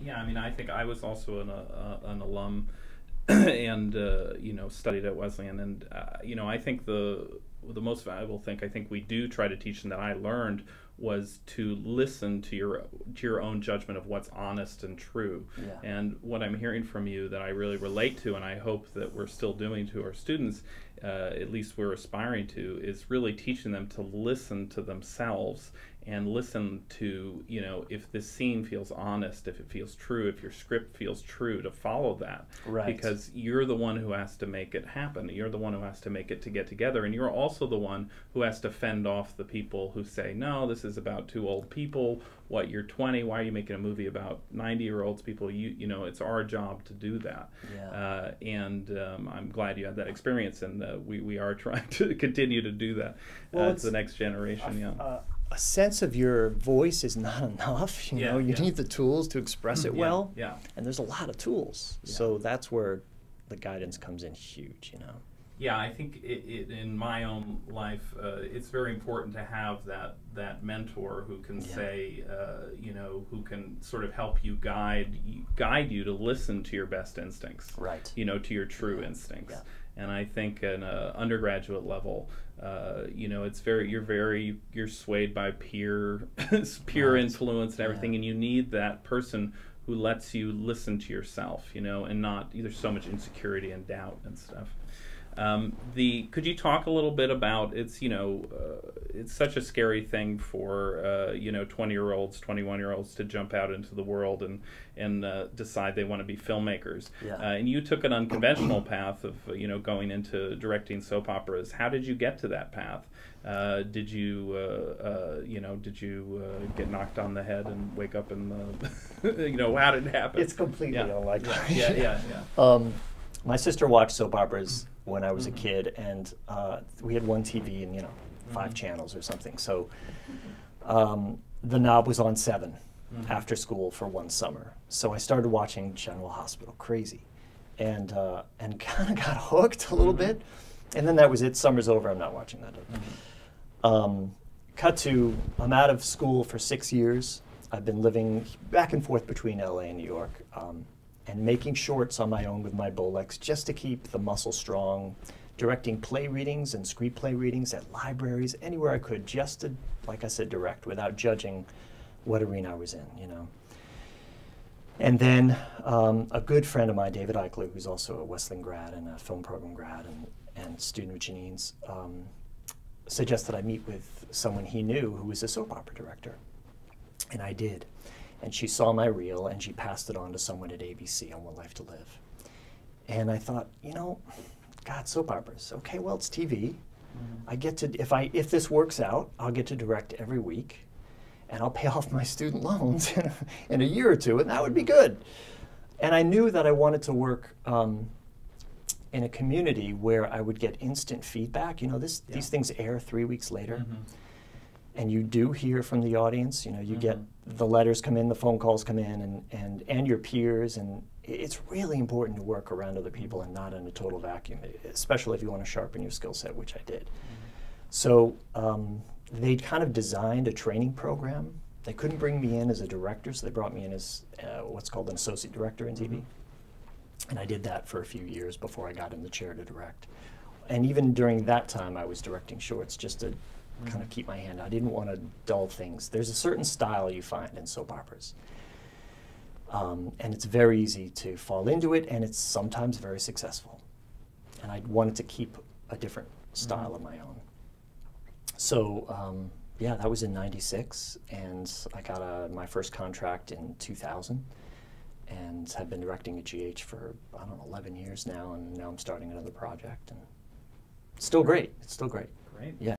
Yeah, I mean, I think I was also an alum and studied at Wesleyan, and I think the most valuable thing I think we do try to teach them that I learned was to listen to your own judgment of what's honest and true. Yeah. And what I'm hearing from you that I really relate to, and I hope that we're still doing to our students, at least we're aspiring to, is really teaching them to listen to themselves and listen to, if this scene feels honest, if it feels true, if your script feels true, to follow that. Right. Because you're the one who has to make it happen. You're the one who has to make it to get together. And you're also the one who has to fend off the people who say, no, this is about two old people. What, you're 20? Why are you making a movie about 90-year-olds people? It's our job to do that. Yeah. I'm glad you had that experience, and we are trying to continue to do that to the next generation. A sense of your voice is not enough. You need the tools to express it well. Yeah. And there's a lot of tools. Yeah. So that's where the guidance comes in huge, Yeah, I think in my own life, it's very important to have that mentor who can say, who can sort of help you guide you to listen to your best instincts, right? To your true instincts. Yeah. And I think at an undergraduate level, you're swayed by peer influence and everything, and you need that person who lets you listen to yourself, and not there's so much insecurity and doubt and stuff. Could you talk a little bit about it's such a scary thing for 20-year-olds, 21-year-olds to jump out into the world and decide they want to be filmmakers. Yeah. And you took an unconventional path of going into directing soap operas. How did you get to that path? Did you get knocked on the head and wake up in the how did it happen? It's completely unlikely. Yeah. My sister watched soap operas when I was a kid, and we had one TV and 5 channels or something. So the knob was on 7 after school for one summer. So I started watching General Hospital, crazy, and kind of got hooked a little bit. And then that was it. Summer's over. I'm not watching that. Cut to, I'm out of school for 6 years. I've been living back and forth between LA and New York. And making shorts on my own with my Bolex just to keep the muscle strong, directing play readings and screenplay readings at libraries, anywhere I could, just to, like I said, direct without judging what arena I was in, And then a good friend of mine, David Eichler, who's also a Wesleyan grad and a film program grad and student of Janine's, suggested I meet with someone he knew who was a soap opera director. And I did. And she saw my reel, and she passed it on to someone at ABC on One Life to Live. And I thought, God, soap operas. Okay, well, it's TV. I get to, if this works out, I'll get to direct every week, and I'll pay off my student loans in a year or two, and that would be good. And I knew that I wanted to work in a community where I would get instant feedback. These things air 3 weeks later. And you do hear from the audience, you get the letters come in, the phone calls come in, and your peers, and it's really important to work around other people and not in a total vacuum, especially if you want to sharpen your skill set, which I did. So they kind of designed a training program. They couldn't bring me in as a director, so they brought me in as what's called an associate director in TV. And I did that for a few years before I got in the chair to direct. And even during that time, I was directing shorts just to kind of keep my hand out. I didn't want to dull things. There's a certain style you find in soap operas. And it's very easy to fall into it, and it's sometimes very successful. And I wanted to keep a different style of my own. So, that was in '96, and I got my first contract in 2000, and have been directing at GH for, 11 years now, and now I'm starting another project. And still great. It's still great. Great. Yeah.